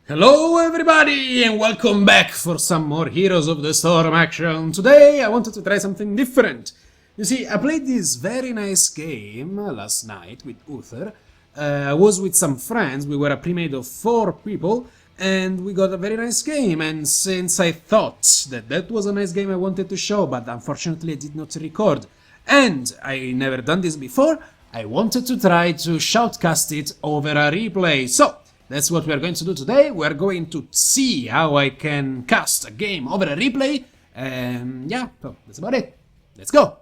Hello everybody and welcome back for some more Heroes of the Storm action. Today I wanted to try something different. You see, I played this very nice game last night with Uther. I was with some friends, we were a pre-made of 4 people and we got a very nice game, and since I thought that was a nice game I wanted to show, but unfortunately I did not record. And I never done this before, I wanted to try to shoutcast it over a replay. So that's what we are going to do today. We are going to see how I can cast a game over a replay. And yeah, so that's about it. Let's go.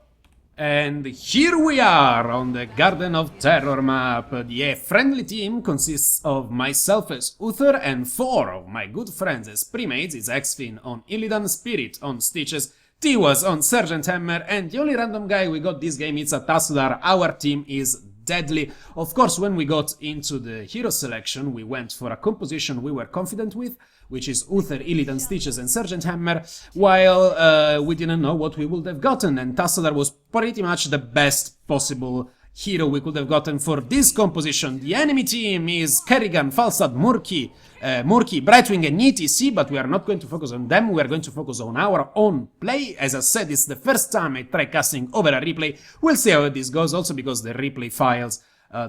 And here we are on the Garden of Terror map. The friendly team consists of myself as Uther and 4 of my good friends as premates. It's Xfin on Illidan, Spirit on Stitches, Tiwas on Sergeant Hammer, and the only random guy we got this game is a Tassadar. Our team is deadly. Of course, when we got into the hero selection, we went for a composition we were confident with, which is Uther, Illidan, Stitches and Sergeant Hammer, while we didn't know what we would have gotten, and Tassadar was pretty much the best possible hero we could have gotten for this composition. The enemy team is Kerrigan, Falstad, Murky, Brightwing and ETC, but we are not going to focus on them, we are going to focus on our own play. As I said, it's the first time I try casting over a replay. We'll see how this goes, also because the replay files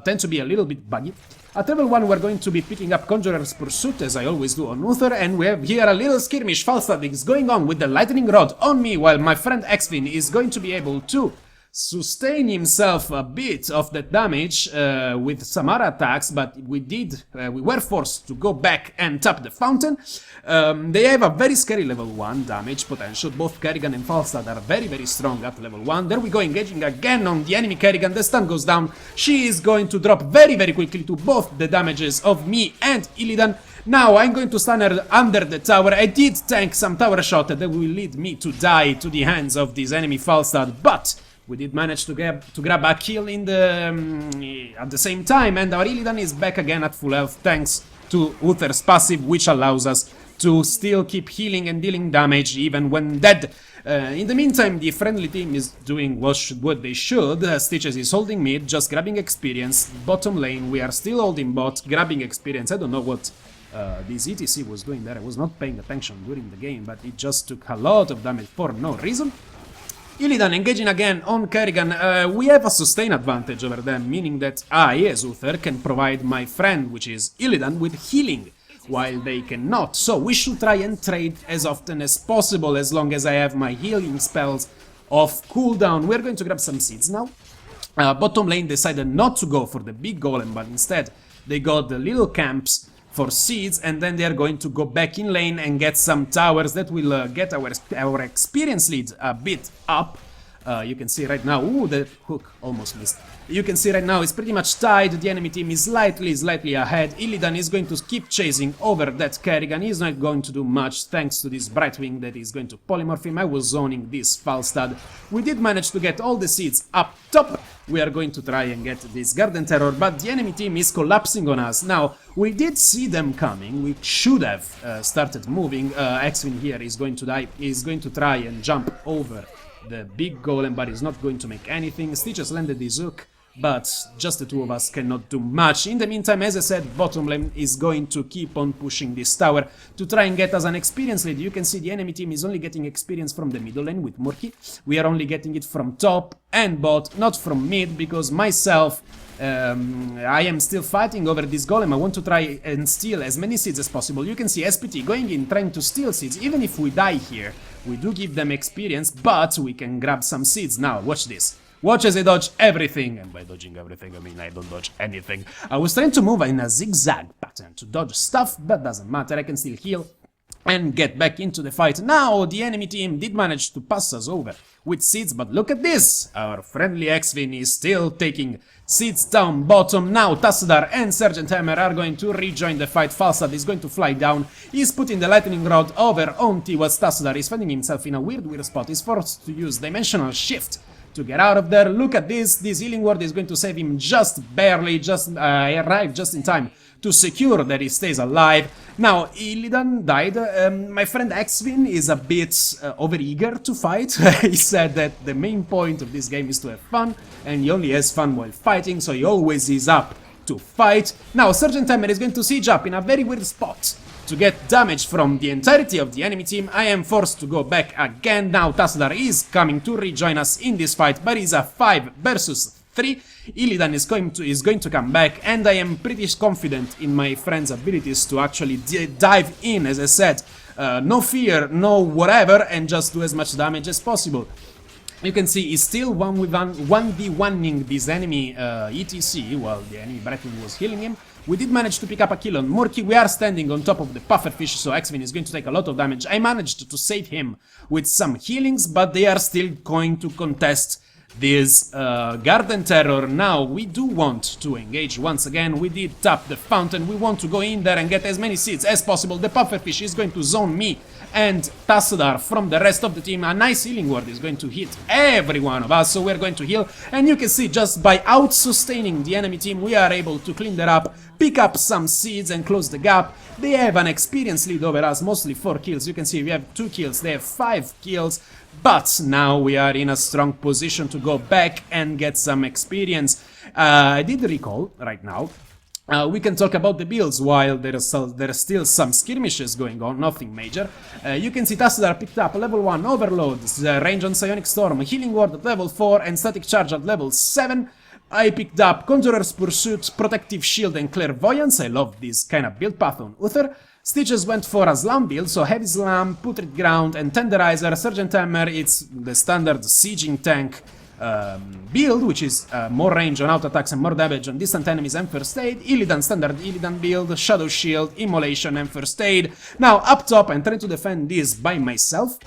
tend to be a little bit buggy. At level 1 we're going to be picking up Conjurer's Pursuit, as I always do on Uther, and we have here a little skirmish. Falstad is going on with the Lightning Rod on me, while my friend Xfin is going to be able to sustain himself a bit of that damage with some other attacks, but we were forced to go back and tap the fountain. They have a very scary level 1 damage potential. Both Kerrigan and Falstad are very strong at level 1. There we go, engaging again on the enemy Kerrigan. The stun goes down. She is going to drop very quickly to both the damages of me and Illidan. Now I'm going to stun her under the tower. I did tank some tower shot that will lead me to die to the hands of this enemy Falstad, but we did manage to grab a kill in the at the same time, and our Illidan is back again at full health thanks to Uther's passive, which allows us to still keep healing and dealing damage even when dead. In the meantime, the friendly team is doing what they should. Stitches is holding mid, just grabbing experience. Bottom lane, we are still holding bot, grabbing experience. I don't know what this ETC was doing there. I was not paying attention during the game, but it just took a lot of damage for no reason. Illidan engaging again on Kerrigan. We have a sustain advantage over them, meaning that I, as Uther, can provide my friend, which is Illidan, with healing, while they cannot. So we should try and trade as often as possible, as long as I have my healing spells off cooldown. We're going to grab some seeds now. Bottom lane decided not to go for the big golem, but instead they got the little camps for seeds, and then they are going to go back in lane and get some towers that will get our experience lead a bit up. You can see right now, ooh, the hook almost missed. You can see right now it's pretty much tied. The enemy team is slightly ahead. Illidan is going to keep chasing over that Kerrigan. He's not going to do much thanks to this Brightwing that is going to polymorph him. I was zoning this Falstad. We did manage to get all the seeds up top. We are going to try and get this Garden Terror, but the enemy team is collapsing on us. Now, we did see them coming. We should have started moving. Xfin here is going to die. He's going to try and jump over the big golem, but he's not going to make anything. Stitches landed his hook, but just the two of us cannot do much. In the meantime, as I said, bottom lane is going to keep on pushing this tower to try and get us an experience lead. You can see the enemy team is only getting experience from the middle lane with Murky. We are only getting it from top and bot, not from mid, because myself, I am still fighting over this golem. I want to try and steal as many seeds as possible. You can see SPT going in, trying to steal seeds. Even if we die here, we do give them experience, but we can grab some seeds. Now, watch this. Watch as I dodge everything, and by dodging everything I mean I don't dodge anything. I was trying to move in a zigzag pattern to dodge stuff, but doesn't matter, I can still heal and get back into the fight. Now the enemy team did manage to pass us over with seeds, but look at this! Our friendly Xfin is still taking seeds down bottom. Now Tassadar and Sergeant Hammer are going to rejoin the fight. Falstad is going to fly down. He's putting the lightning rod over on Tiwas. Tassadar is finding himself in a weird spot. He's forced to use dimensional shift to get out of there. Look at this. This healing ward is going to save him just barely. Arrived just in time to secure that he stays alive. Now, Illidan died. My friend Xfin is a bit overeager to fight. He said that the main point of this game is to have fun, and he only has fun while fighting, so he always is up to fight. Now, Sergeant Hammer is going to siege up in a very weird spot. to get damage from the entirety of the enemy team. I am forced to go back again. Now Tassadar is coming to rejoin us in this fight, but it's a 5 versus 3. Illidan is going to come back, and I am pretty confident in my friend's abilities to actually dive in, as I said. No fear, no whatever, and just do as much damage as possible. You can see he's still 1v1ing this enemy ETC while the enemy Brightwing was healing him. We did manage to pick up a kill on Murky. We are standing on top of the pufferfish, so X-Wing is going to take a lot of damage. I managed to save him with some healings, but they are still going to contest this Garden Terror. Now, we do want to engage once again. We did tap the fountain. We want to go in there and get as many seeds as possible. The pufferfish is going to zone me and Tassadar from the rest of the team. A nice healing word is going to hit every one of us, so we're going to heal. And you can see just by out-sustaining the enemy team, we are able to clean that up, pick up some seeds and close the gap. They have an experience lead over us, mostly 4 kills. You can see we have 2 kills, they have 5 kills. But now we are in a strong position to go back and get some experience. I did recall right now. We can talk about the builds while there are still some skirmishes going on, nothing major. You can see Tassadar picked up level 1 Overload, range on Psionic Storm, Healing Ward at level 4 and Static Charge at level 7. I picked up Conjurer's Pursuit, Protective Shield and Clairvoyance. I love this kind of build path on Uther. Stitches went for a Slam build, so Heavy Slam, Putrid Ground and Tenderizer. Sergeant Hammer, it's the standard sieging tank build, which is more range on auto attacks and more damage on distant enemies and first aid. Illidan, standard Illidan build, Shadow Shield, Immolation and first aid. Now up top I'm trying to defend this by myself.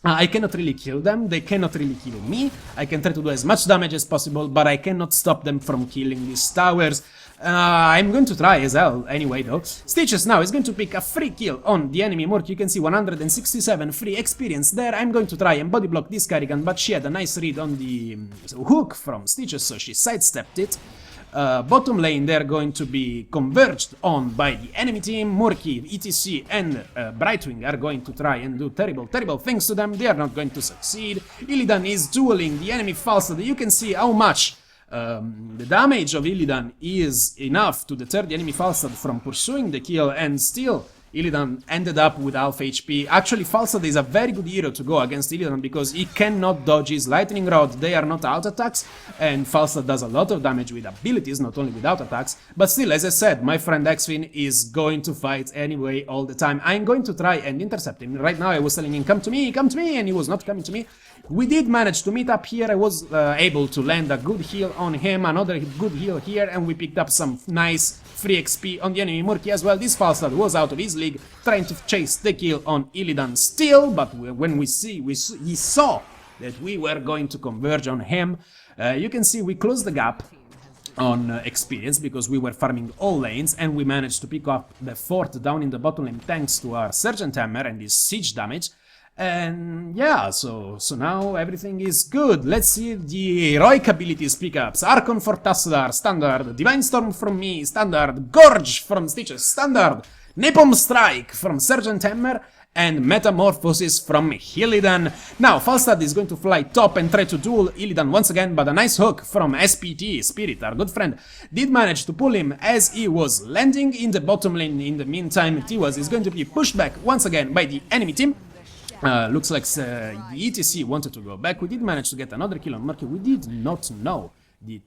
I cannot really kill them, they cannot really kill me. I can try to do as much damage as possible, but I cannot stop them from killing these towers. I'm going to try as hell anyway though. Stitches now is going to pick a free kill on the enemy Mork. You can see 167 free experience there. I'm going to try and body block this Carrigan, but she had a nice read on the hook from Stitches, so she sidestepped it. Bottom lane they're going to be converged on by the enemy team. Murky, ETC and Brightwing are going to try and do terrible things to them. They are not going to succeed. Illidan is dueling the enemy Falstad. You can see how much the damage of Illidan is enough to deter the enemy Falstad from pursuing the kill, and still Illidan ended up with half HP. Actually, Falstad is a very good hero to go against Illidan because he cannot dodge his Lightning Rod. They are not auto attacks, and Falstad does a lot of damage with abilities, not only with auto attacks. But still, as I said, my friend X-Wing is going to fight anyway all the time. I'm going to try and intercept him. Right now I was telling him, come to me, and he was not coming to me. We did manage to meet up here. I was able to land a good heal on him, another good heal here, and we picked up some nice free XP on the enemy Murky as well. This Falstad was out of his league, trying to chase the kill on Illidan still, but when he saw that we were going to converge on him, you can see we closed the gap on experience because we were farming all lanes, and we managed to pick up the 4th down in the bottom lane thanks to our Sergeant Hammer and his siege damage. And yeah, so now everything is good. Let's see the heroic abilities pickups. Archon for Tassadar, standard. Divine Storm from me, standard. Gorge from Stitches, standard. Napalm Strike from Sergeant Hammer, and Metamorphosis from Illidan. Now, Falstad is going to fly top and try to duel Illidan once again, but a nice hook from SPT, Spirit, our good friend, did manage to pull him as he was landing in the bottom lane. In the meantime, Tiwaz is going to be pushed back once again by the enemy team. Looks like the ETC wanted to go back. We did manage to get another kill on Murky. We did not know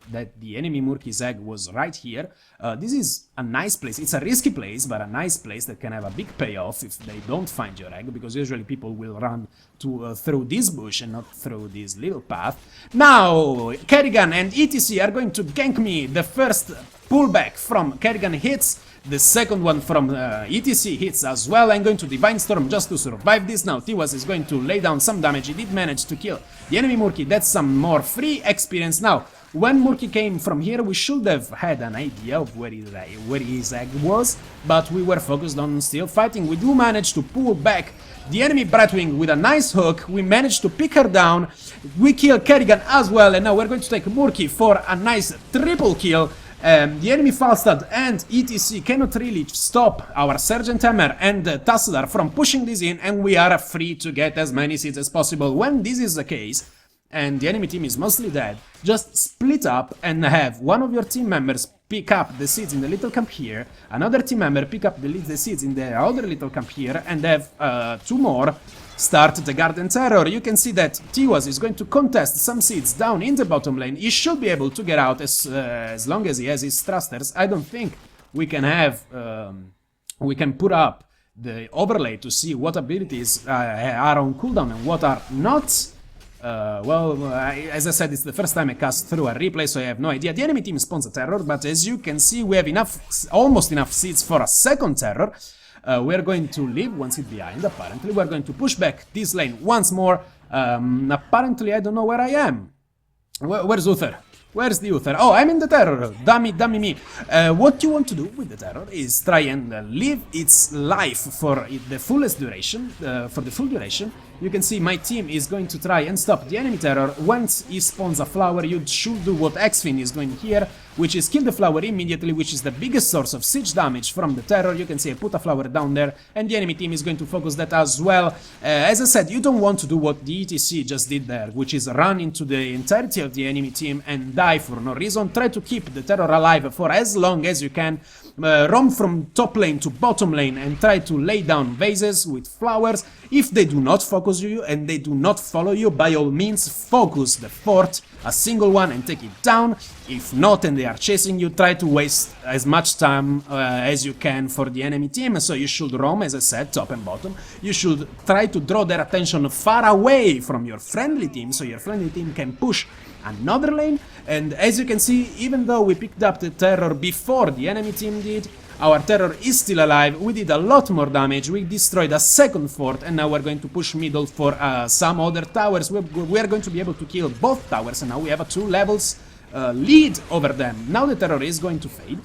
that the enemy Murky's egg was right here. This is a nice place. It's a risky place, but a nice place that can have a big payoff if they don't find your egg, because usually people will run to through this bush and not through this little path. Now, Kerrigan and ETC are going to gank me. The first pullback from Kerrigan hits. The second one from ETC hits as well. I'm going to Divine Storm just to survive this. Now Tiwaz is going to lay down some damage. He did manage to kill the enemy Murky. That's some more free experience. Now, when Murky came from here, we should have had an idea of where his egg was, but we were focused on still fighting. We do manage to pull back the enemy Brightwing with a nice hook. We managed to pick her down. We kill Kerrigan as well, and now we're going to take Murky for a nice triple kill. The enemy Falstad and ETC cannot really stop our Sergeant Hammer and Tassadar from pushing this in, and we are free to get as many seeds as possible. When this is the case, and the enemy team is mostly dead, just split up and have one of your team members pick up the seeds in the little camp here, another team member pick up the seeds in the other little camp here, and have 2 more start the Garden Terror. You can see that Tiwas is going to contest some seeds down in the bottom lane. He should be able to get out as long as he has his thrusters. I don't think we can have... we can put up the overlay to see what abilities are on cooldown and what are not. As I said, it's the first time I cast through a replay, so I have no idea. The enemy team spawns a terror, but as you can see, we have almost enough seeds for a second terror. We're going to leave one seed behind, apparently. We're going to push back this lane once more. Apparently, I don't know where I am. Where's Uther? Where's the Uther? Oh, I'm in the terror. Dummy me. What you want to do with the terror is try and live its life for the fullest duration, for the full duration. You can see my team is going to try and stop the enemy terror. Once he spawns a flower, you should do what Xfin is doing here, which is kill the flower immediately, which is the biggest source of siege damage from the terror. You can see I put a flower down there, and the enemy team is going to focus that as well. As I said, you don't want to do what the ETC just did there, which is run into the entirety of the enemy team and die for no reason. Try to keep the terror alive for as long as you can. Roam from top lane to bottom lane and try to lay down vases with flowers. If they do not focus you and they do not follow you, by all means focus the fort, a single one, and take it down. If not and they are chasing you, try to waste as much time as you can for the enemy team. So you should roam, as I said, top and bottom. You should try to draw their attention far away from your friendly team, so your friendly team can push another lane. And as you can see, even though we picked up the terror before the enemy team did, our terror is still alive. We did a lot more damage. We destroyed a second fort, and now we're going to push middle for some other towers. We're going to be able to kill both towers, and now we have a 2 levels lead over them. Now the terror is going to fade,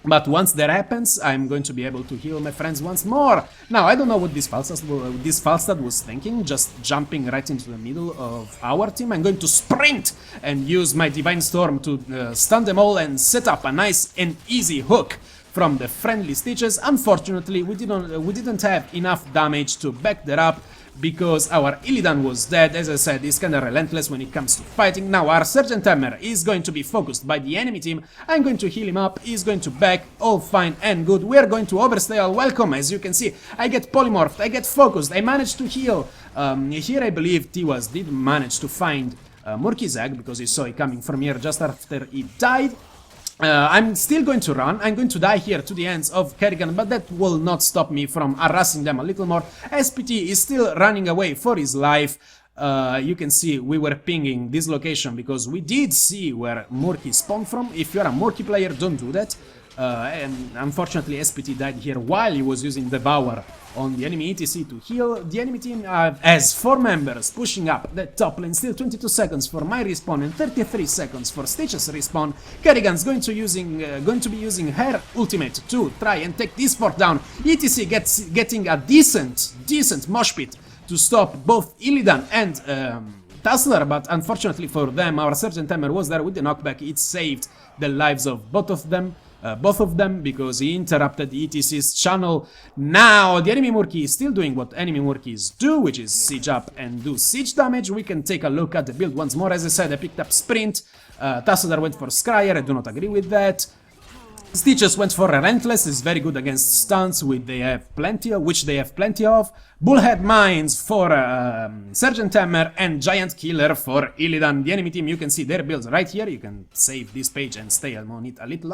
but once that happens, I'm going to be able to heal my friends once more. Now, I don't know what this Falstad was thinking, just jumping right into the middle of our team. I'm going to sprint and use my Divine Storm to stun them all and set up a nice and easy hook from the friendly Stitches. Unfortunately, we didn't have enough damage to back that up, because our Illidan was dead. As I said, he's kinda relentless when it comes to fighting. Now our Sergeant Hammer is going to be focused by the enemy team. I'm going to heal him up, he's going to back, all fine and good. We're going to overstay our welcome. As you can see, I get polymorphed, I get focused, I managed to heal. Here I believe Tiwas did manage to find Murkizag, because he saw it coming from here just after he died. I'm still going to run. I'm going to die here to the hands of Kerrigan, but that will not stop me from harassing them a little more. SPT is still running away for his life. You can see we were pinging this location because we did see where Murky spawned from. If you're a Murky player, don't do that. And unfortunately SPT died here while he was using Devour on the enemy ETC to heal. The enemy team has 4 members pushing up the top lane. Still 22 seconds for my respawn and 33 seconds for Stitch's respawn. Kerrigan's going to be using her ultimate to try and take this fort down. ETC getting a decent mosh pit to stop both Illidan and Tassler, but unfortunately for them, our Sergeant Hammer was there with the knockback. It saved the lives of both of them because he interrupted ETC's channel. Now the enemy Murky is still doing what enemy Murkies do, which is siege up and do siege damage. We can take a look at the build once more. As I said, I picked up Sprint. Tassadar went for Scryer. I do not agree with that. Stitches went for Relentless, is very good against stuns, which they have plenty of. Bullhead Mines for Sergeant Hammer, and Giant Killer for Illidan. The enemy team, you can see their builds right here. You can save this page and stay on it a little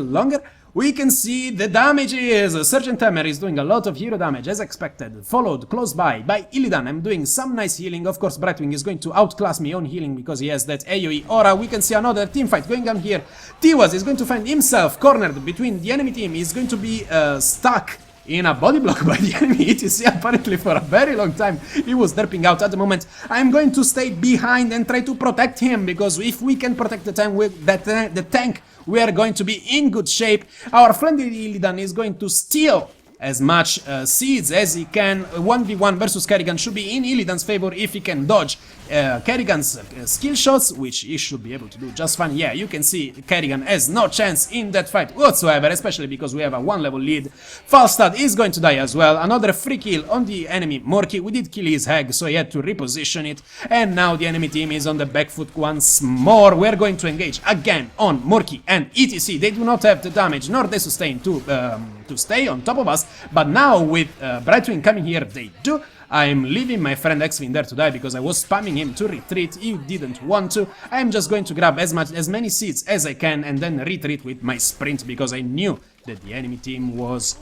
longer. We can see the damages. Sergeant Hammer is doing a lot of hero damage as expected, followed close by Illidan. I'm doing some nice healing. Of course, Brightwing is going to outclass me on healing because he has that AoE aura. We can see another team fight going on here. Tiwas is going to find himself cornered between the enemy team. He's going to be stuck in a body block by the enemy ETC apparently for a very long time. He was derping out at the moment. I'm going to stay behind and try to protect him, because if we can protect the tank with the tank, we are going to be in good shape. Our friendly Illidan is going to steal as much seeds as he can. 1v1 versus Kerrigan should be in Illidan's favor if he can dodge Kerrigan's skill shots, which he should be able to do just fine. Yeah, you can see Kerrigan has no chance in that fight whatsoever, especially because we have a 1-level lead. Falstad is going to die as well. Another free kill on the enemy Morky. We did kill his hag, so he had to reposition it. And now the enemy team is on the back foot once more. We're going to engage again on Morky and ETC. They do not have the damage nor the sustain to stay on top of us, but now with Brightwing coming here, they do. I'm leaving my friend Xwin there to die because I was spamming him to retreat. He didn't want to. I'm just going to grab as many seeds as I can and then retreat with my sprint because I knew that the enemy team was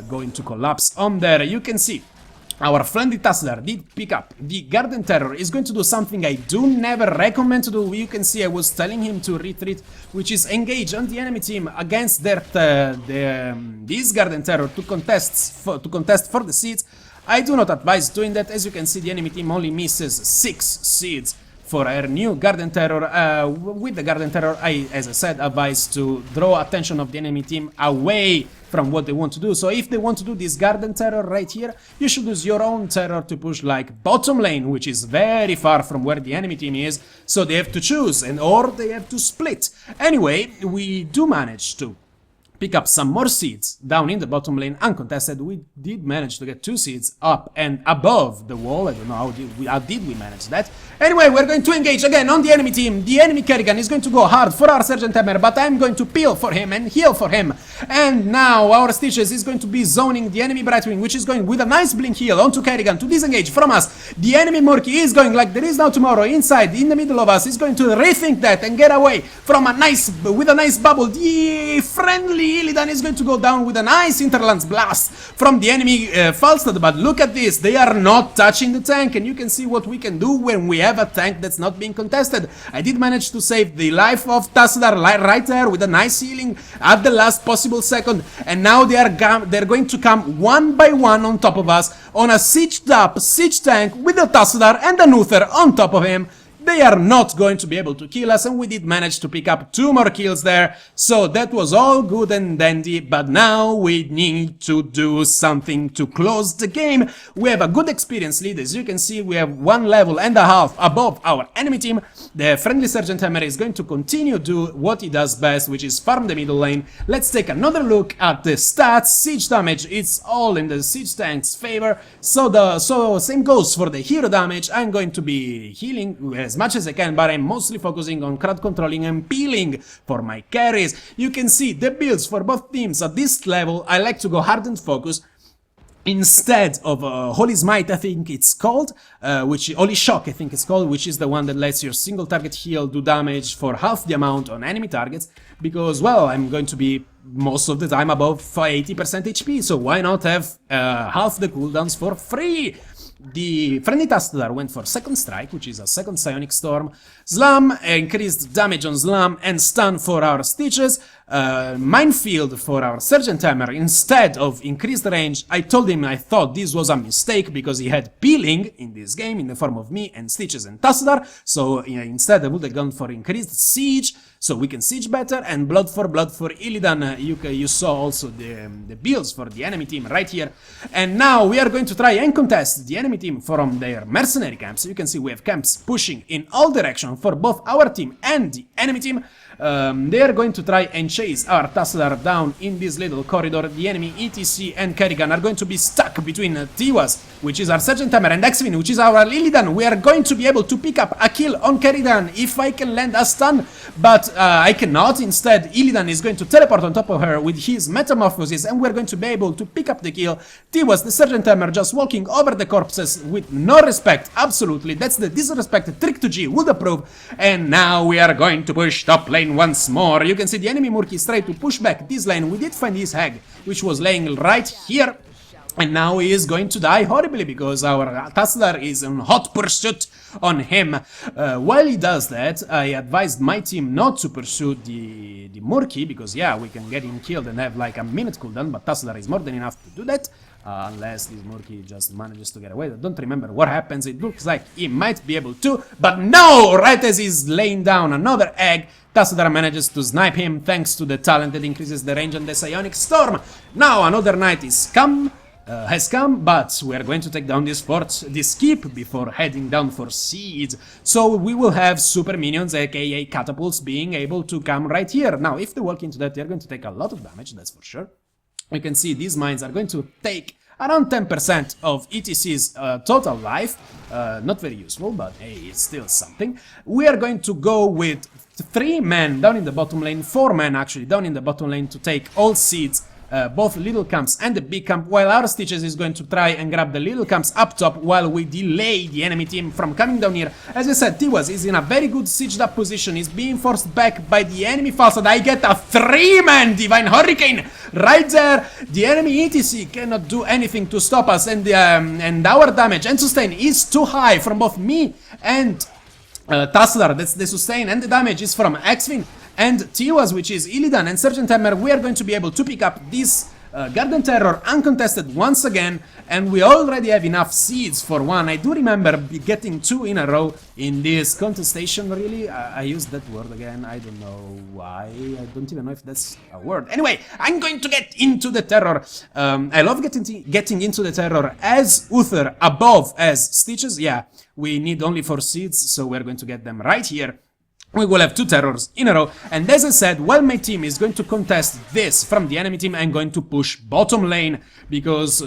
going to collapse on there. You can see our friendly Tassadar did pick up the Garden Terror. Is going to do something I do never recommend to do. You can see I was telling him to retreat, which is engage on the enemy team against their this Garden Terror to contest for the seeds. I do not advise doing that. As you can see, the enemy team only misses 6 seeds for our new Garden Terror. With the Garden Terror, as I said, advise to draw attention of the enemy team away from what they want to do. So if they want to do this Garden Terror right here, you should use your own terror to push like bottom lane, which is very far from where the enemy team is. So they have to choose, or they have to split. Anyway, we do manage to pick up some more seeds down in the bottom lane uncontested. We did manage to get 2 seeds up and above the wall. I don't know how did we manage that. Anyway, we're going to engage again on the enemy team. The enemy Kerrigan is going to go hard for our Sergeant Hammer, but I'm going to peel for him and heal for him. And now our Stitches is going to be zoning the enemy Brightwing, which is going with a nice blink heal onto Kerrigan to disengage from us. The enemy Murky is going like there is no tomorrow inside, in the middle of us, is going to rethink that and get away from with a nice bubble. The friendly Illidan is going to go down with a nice Interlands blast from the enemy Falstad, but look at this, they are not touching the tank, and you can see what we can do when we have a tank that's not being contested. I did manage to save the life of Tassadar right there with a nice healing at the last possible second, and now they're going to come one by one on top of us on a sieged up siege tank with a Tassadar and an Uther on top of him. They are not going to be able to kill us, and we did manage to pick up 2 more kills there, so that was all good and dandy, but now we need to do something to close the game. We have a good experience lead. As you can see, we have 1.5 levels above our enemy team. The friendly Sergeant Hammer is going to continue to do what he does best, which is farm the middle lane. Let's take another look at the stats. Siege damage, it's all in the siege tank's favor, so same goes for the hero damage. I'm going to be healing as much as I can, but I'm mostly focusing on crowd controlling and peeling for my carries. You can see the builds for both teams at this level. I like to go hardened focus instead of Holy Smite, I think it's called, Holy Shock, I think it's called, which is the one that lets your single target heal do damage for half the amount on enemy targets, because, well, I'm going to be most of the time above 80% HP, so why not have half the cooldowns for free? The friendly Tassadar went for second strike, which is a second psionic storm. Slam, increased damage on Slam and stun for our Stitches. Minefield for our Sergeant Hammer instead of increased range. I told him I thought this was a mistake because he had peeling in this game in the form of me and Stitches and Tassadar. So instead I would have gone for increased siege, so we can siege better, and blood for Illidan. You saw also the builds for the enemy team right here. And now we are going to try and contest the enemy team from their mercenary camps. You can see we have camps pushing in all directions for both our team and the enemy team. They are going to try and chase our Tassadar down in this little corridor. The enemy ETC and Kerrigan are going to be stuck between Tiwas, which is our Sergeant Hammer, and Xwin, which is our Illidan. We are going to be able to pick up a kill on Kerrigan if I can land a stun, but I cannot. Instead, Illidan is going to teleport on top of her with his Metamorphosis, and we're going to be able to pick up the kill. Tiwas, the Sergeant Hammer, just walking over the corpses with no respect. Absolutely, that's the disrespect Trick to G would approve. And now we are going to push top lane once more. You can see the enemy Murky is trying to push back this lane. We did find his hag, which was laying right here, and now he is going to die horribly because our Tassadar is in hot pursuit on him. While he does that, I advised my team not to pursue the Murky, because yeah, we can get him killed and have like a minute cooldown, but Tassadar is more than enough to do that. Unless this Murky just manages to get away. I don't remember what happens. It looks like he might be able to, but no! Right as he's laying down another egg, Tassadar manages to snipe him thanks to the talent that increases the range on the Psionic Storm. Now another night has come, but we are going to take down this keep before heading down for Seeds. So we will have super minions, aka catapults, being able to come right here. Now, if they walk into that, they're going to take a lot of damage, that's for sure. You can see these mines are going to take around 10% of ETC's total life. Not very useful, but hey, it's still something. We are going to go with 3 men down in the bottom lane, 4 men actually down in the bottom lane to take all seeds, both little camps and the big camp, while our Stitches is going to try and grab the little camps up top while we delay the enemy team from coming down here. As I said, Tiwaz is in a very good sieged up position. He's being forced back by the enemy Falstad. I get a 3-man Divine Hurricane right there. The enemy ETC cannot do anything to stop us, and our damage and sustain is too high from both me and Tassadar. That's the sustain, and the damage is from Xfin and Tiwaz, which is Illidan and Sergeant Hammer. We are going to be able to pick up this Garden Terror uncontested once again, and we already have enough seeds for one. I do remember getting 2 in a row in this contestation, really. I used that word again, I don't know why, I don't even know if that's a word. Anyway, I'm going to get into the terror. I love getting into the terror as Uther, above as Stitches. Yeah, we need only 4 seeds, so we're going to get them right here. We will have 2 terrors in a row, and as I said, while my team is going to contest this from the enemy team, I'm going to push bottom lane, because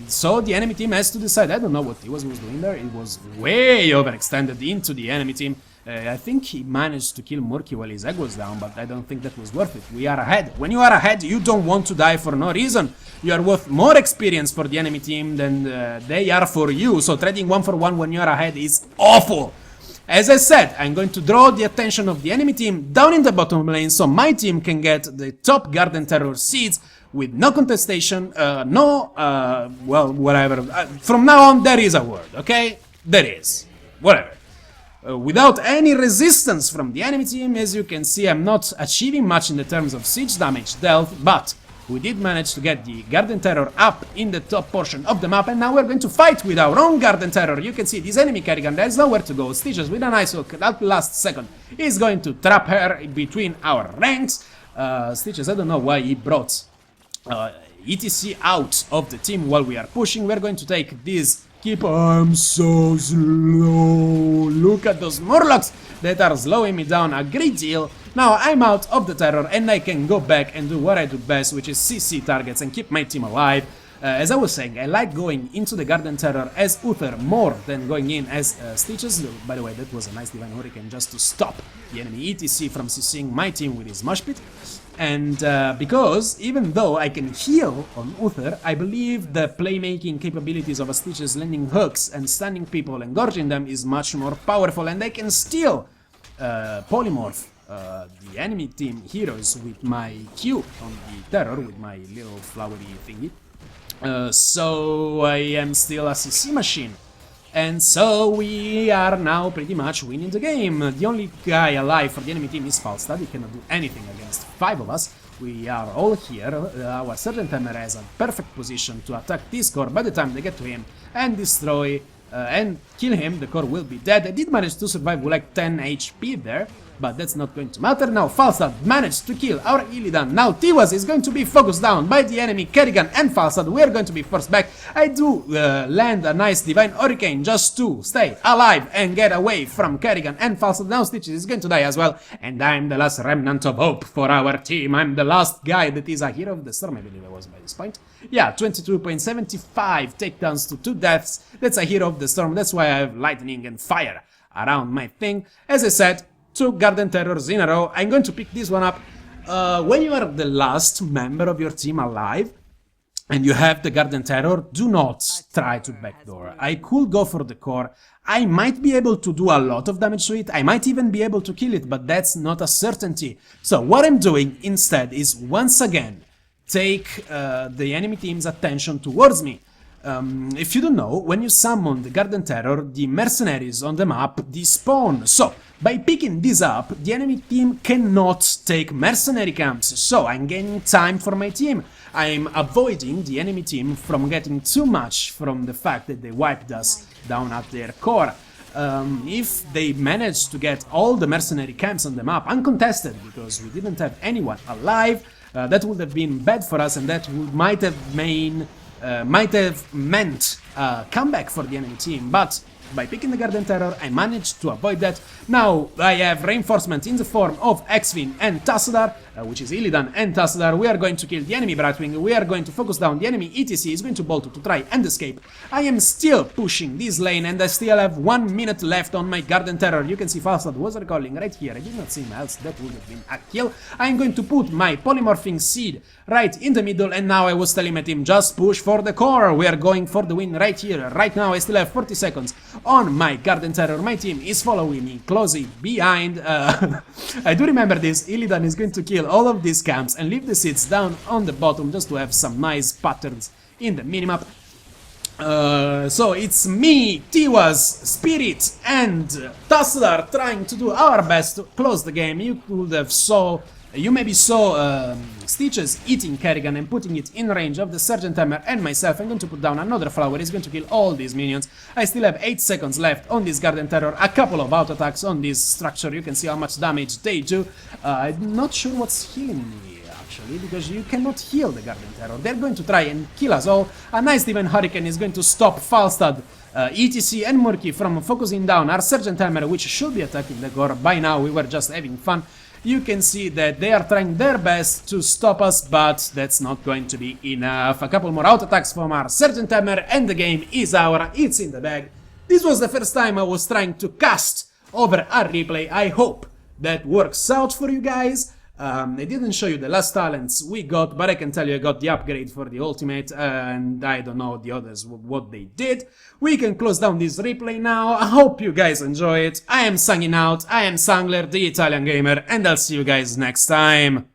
so the enemy team has to decide. I don't know what he was doing there. It was way overextended into the enemy team. I think he managed to kill Murky while his egg was down, but I don't think that was worth it. We are ahead. When you are ahead, you don't want to die for no reason. You are worth more experience for the enemy team than they are for you, so trading 1 for 1 when you are ahead is awful. As I said, I'm going to draw the attention of the enemy team down in the bottom lane so my team can get the top Garden Terror seeds with no contestation, well, whatever. From now on, there is a word, okay? There is. Whatever. Without any resistance from the enemy team, as you can see, I'm not achieving much in the terms of siege damage dealt, but we did manage to get the Garden Terror up in the top portion of the map, and now we're going to fight with our own Garden Terror. You can see this enemy Kerrigan, there's nowhere to go. Stitches with an ice hook at the last second is going to trap her between our ranks. Stitches, I don't know why he brought ETC out of the team while we are pushing. We're going to take this keep. I'm so slow. Look at those Murlocs that are slowing me down a great deal. Now I'm out of the terror and I can go back and do what I do best, which is CC targets and keep my team alive. As I was saying, I like going into the Garden Terror as Uther more than going in as Stitches. By the way, that was a nice Divine Hurricane just to stop the enemy ETC from CCing my team with his Mosh Pit. And because even though I can heal on Uther, I believe the playmaking capabilities of a Stitches landing hooks and stunning people and gorging them is much more powerful, and I can still polymorph the enemy team heroes with my Q on the terror, with my little flowery thingy. So I am still a CC machine. And so we are now pretty much winning the game. The only guy alive for the enemy team is Falstad. He cannot do anything against 5 of us. We are all here. Our Sergeant Hammer has a perfect position to attack this core. By the time they get to him and destroy and kill him, the core will be dead. I did manage to survive with like 10 HP there, but that's not going to matter. Now Falstad managed to kill our Illidan. Now Tiwaz is going to be focused down by the enemy Kerrigan and Falstad. We are going to be forced back. I do land a nice Divine Hurricane just to stay alive and get away from Kerrigan and Falstad. Now Stitches is going to die as well, and I'm the last remnant of hope for our team. I'm the last guy that is a hero of the storm, I believe I was by this point. Yeah, 22.75 takedowns to 2 deaths. That's a hero of the storm. That's why I have lightning and fire around my thing. As I said, 2 Garden Terrors in a row. I'm going to pick this one up. When you are the last member of your team alive and you have the Garden Terror, do not try to backdoor. I could go for the core. I might be able to do a lot of damage to it. I might even be able to kill it, but that's not a certainty. So what I'm doing instead is once again take the enemy team's attention towards me. If you don't know, when you summon the Garden Terror, the mercenaries on the map despawn. So, by picking this up, the enemy team cannot take mercenary camps. So, I'm gaining time for my team. I'm avoiding the enemy team from getting too much from the fact that they wiped us down at their core. If they managed to get all the mercenary camps on the map uncontested, because we didn't have anyone alive, that would have been bad for us, and that might have meant a comeback for the enemy team. But by picking the Garden Terror, I managed to avoid that. Now I have reinforcement in the form of Xvin and Tassadar, which is Illidan and Tassadar. We are going to kill the enemy Brightwing, we are going to focus down the enemy ETC, is going to bolt to try and escape. I am still pushing this lane, and I still have 1 minute left on my Garden Terror. You can see Falstad was recalling right here. I did not see him, else that would have been a kill. I am going to put my Polymorphing Seed right in the middle, and now I was telling my team, just push for the core. We are going for the win right here. Right now I still have 40 seconds on my Garden Terror. My team is following me closely behind. I do remember this. Illidan is going to kill all of these camps and leave the seeds down on the bottom just to have some nice patterns in the minimap. So it's me, Tiwas, Spirit, and Tassadar trying to do our best to close the game. You maybe saw Stitches eating Kerrigan and putting it in range of the Sergeant Hammer and myself. I'm going to put down another flower. He's going to kill all these minions. I still have 8 seconds left on this Garden Terror. A couple of auto attacks on this structure. You can see how much damage they do. I'm not sure what's healing me, actually, because you cannot heal the Garden Terror. They're going to try and kill us all. A nice Demon Hurricane is going to stop Falstad, ETC and Murky from focusing down our Sergeant Hammer, which should be attacking the core. By now we were just having fun. You can see that they are trying their best to stop us, but that's not going to be enough. A couple more auto attacks from our Sergeant Hammer and the game is ours. It's in the bag. This was the first time I was trying to cast over a replay. I hope that works out for you guys. I didn't show you the last talents we got, but I can tell you I got the upgrade for the ultimate, and I don't know the others what they did. We can close down this replay now. I hope you guys enjoy it. I am signing out. I am SunGlare, the Italian gamer, and I'll see you guys next time.